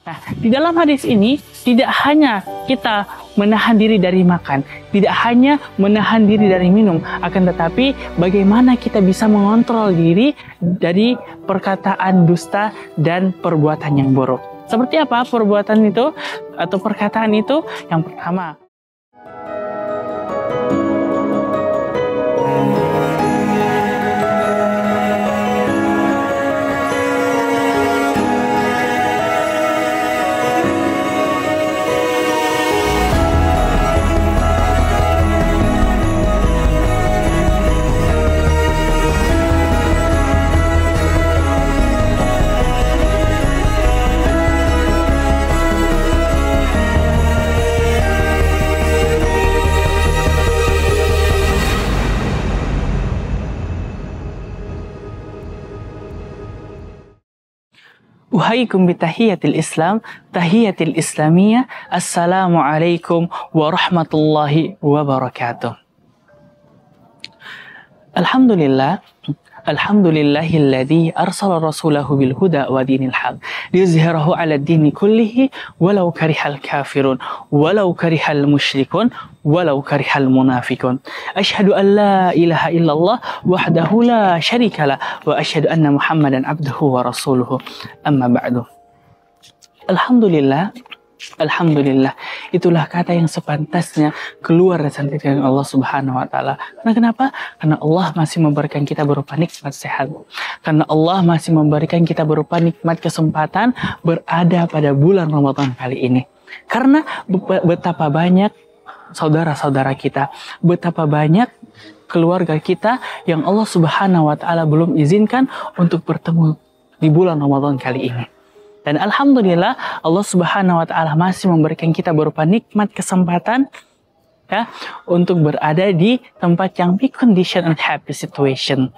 Nah, di dalam hadis ini tidak hanya kita menahan diri dari makan, tidak hanya menahan diri dari minum, akan tetapi bagaimana kita bisa mengontrol diri dari perkataan dusta dan perbuatan yang buruk. Seperti apa perbuatan itu atau perkataan itu? Yang pertama, uhaikum bitahiyatil Islam, tahiyatil Islamiyah, Assalamualaikum warahmatullahi wabarakatuh. Alhamdulillah, alhamdulillahilladzi arsala rasulahu bil huda wa dinil haq liyuzhirahu 'ala ad-dini kullihi walau karihal kafirun walau karihal musyrikun walau karihal munafiqun. Asyhadu an la ilaha illallah wahdahu la syarikalah wa asyhadu anna Muhammadan abduhu wa rasuluhu. Amma ba'du. Alhamdulillah, alhamdulillah, itulah kata yang sepantasnya keluar dari Allah Subhanahu wa taala. Karena kenapa? Karena Allah masih memberikan kita berupa nikmat sehat. Karena Allah masih memberikan kita berupa nikmat kesempatan berada pada bulan Ramadan kali ini. Karena betapa banyak saudara-saudara kita, betapa banyak keluarga kita yang Allah Subhanahu wa taala belum izinkan untuk bertemu di bulan Ramadan kali ini. Dan alhamdulillah Allah Subhanahu wa taala masih memberikan kita berupa nikmat kesempatan ya untuk berada di tempat yang be condition and happy situation.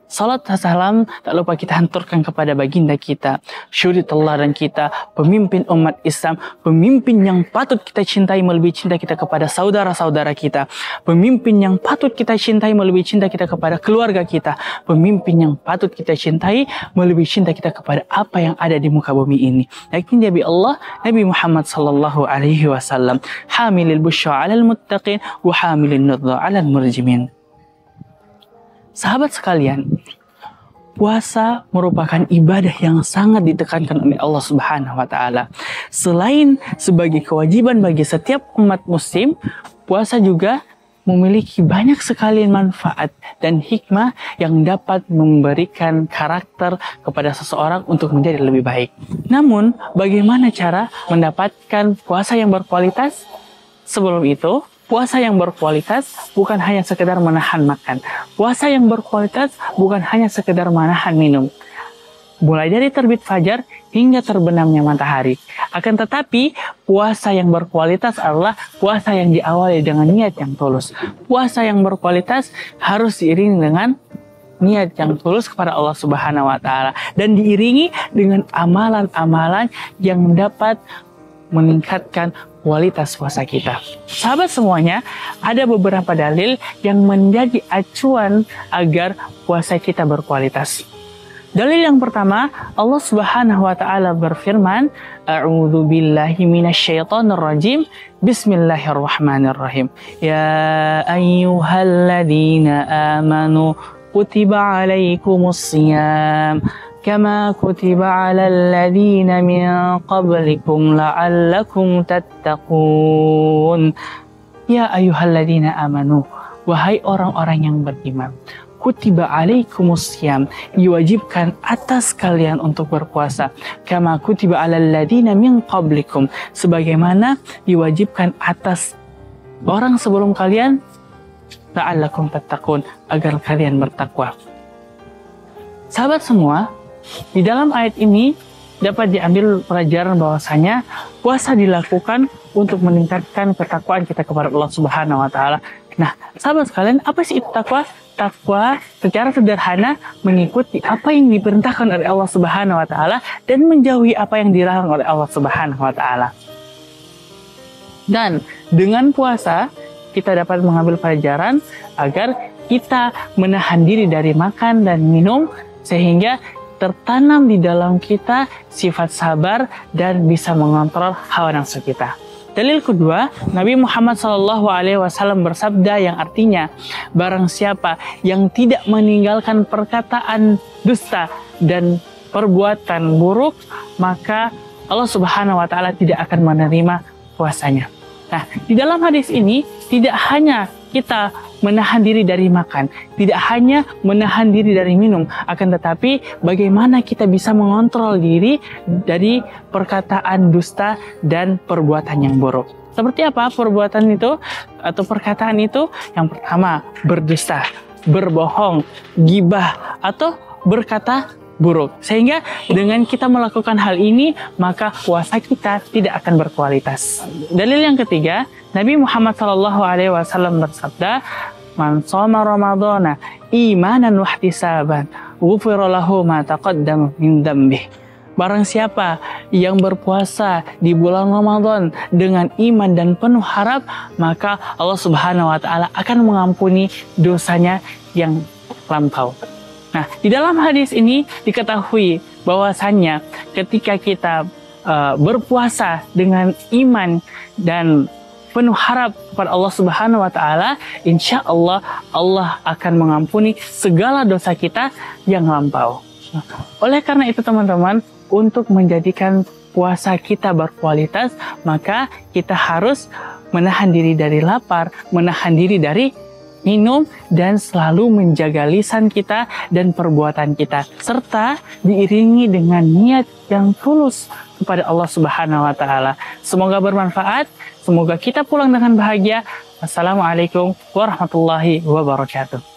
Salat dan salam tak lupa kita hanturkan kepada baginda kita, syuri teladan kita, pemimpin umat Islam, pemimpin yang patut kita cintai melebihi cinta kita kepada saudara-saudara kita, pemimpin yang patut kita cintai melebihi cinta kita kepada keluarga kita, pemimpin yang patut kita cintai melebihi cinta kita kepada apa yang ada di muka bumi ini. Yakin Nabi Allah, Nabi Muhammad sallallahu alaihi wasallam, hamilil busyra 'alal muttaqin wa hamilin nudza 'alal murjimin. Sahabat sekalian, puasa merupakan ibadah yang sangat ditekankan oleh Allah Subhanahu wa taala. Selain sebagai kewajiban bagi setiap umat muslim, puasa juga memiliki banyak sekali manfaat dan hikmah yang dapat memberikan karakter kepada seseorang untuk menjadi lebih baik. Namun, bagaimana cara mendapatkan puasa yang berkualitas? Sebelum itu, puasa yang berkualitas bukan hanya sekedar menahan makan. Puasa yang berkualitas bukan hanya sekedar menahan minum. Mulai dari terbit fajar hingga terbenamnya matahari. Akan tetapi, puasa yang berkualitas adalah puasa yang diawali dengan niat yang tulus. Puasa yang berkualitas harus diiringi dengan niat yang tulus kepada Allah Subhanahu wa taala dan diiringi dengan amalan-amalan yang dapat meningkatkan kualitas puasa kita. Sahabat semuanya, ada beberapa dalil yang menjadi acuan agar puasa kita berkualitas. Dalil yang pertama, Allah Subhanahu wa taala berfirman, A'udzu billahi minasyaitonir rajim. Bismillahirrahmanirrahim. Ya ayyuhalladzina amanu kutiba alaikumus shiyam kama kutiba 'alal ladzina min qablikum la'allakum tattaqun. Ya ayyuhalladzina amanu, wahai orang-orang yang beriman, kutiba alaikumus syiyam, diwajibkan atas kalian untuk berpuasa, kama kutiba 'alal ladzina min qablikum, sebagaimana diwajibkan atas orang sebelum kalian, la'allakum tattaqun, agar kalian bertakwa. Sahabat semua, di dalam ayat ini dapat diambil pelajaran bahwasanya puasa dilakukan untuk meningkatkan ketakwaan kita kepada Allah Subhanahu wa taala. Nah, sahabat sekalian, apa sih itu takwa? Takwa secara sederhana mengikuti apa yang diperintahkan oleh Allah Subhanahu wa taala dan menjauhi apa yang dilarang oleh Allah Subhanahu wa taala. Dan dengan puasa kita dapat mengambil pelajaran agar kita menahan diri dari makan dan minum sehingga tertanam di dalam kita sifat sabar dan bisa mengontrol hawa nafsu kita. Dalil kedua, Nabi Muhammad SAW bersabda yang artinya, barang siapa yang tidak meninggalkan perkataan dusta dan perbuatan buruk, maka Allah Subhanahu wa Ta'ala tidak akan menerima puasanya. Nah, di dalam hadis ini tidak hanya kita menahan diri dari makan, tidak hanya menahan diri dari minum, akan tetapi bagaimana kita bisa mengontrol diri dari perkataan dusta dan perbuatan yang buruk. Seperti apa perbuatan itu atau perkataan itu? Yang pertama, berdusta, berbohong, gibah, atau berkata buruk. Sehingga dengan kita melakukan hal ini, maka puasa kita tidak akan berkualitas. Dalil yang ketiga, Nabi Muhammad SAW bersabda, "Man shoma Ramadhana imanan wa ihtisaban, ghufira lahu ma taqaddama min dzambih." Barang siapa yang berpuasa di bulan Ramadan dengan iman dan penuh harap, maka Allah Subhanahu wa Ta'ala akan mengampuni dosanya yang lampau. Nah, di dalam hadis ini diketahui bahwasannya ketika kita berpuasa dengan iman dan penuh harap kepada Allah Subhanahu wa Ta'ala, insya Allah Allah akan mengampuni segala dosa kita yang lampau. Oleh karena itu teman-teman, untuk menjadikan puasa kita berkualitas, maka kita harus menahan diri dari lapar, menahan diri dari minum, dan selalu menjaga lisan kita dan perbuatan kita, serta diiringi dengan niat yang tulus kepada Allah Subhanahu wa Ta'ala. Semoga bermanfaat, semoga kita pulang dengan bahagia. Wassalamualaikum warahmatullahi wabarakatuh.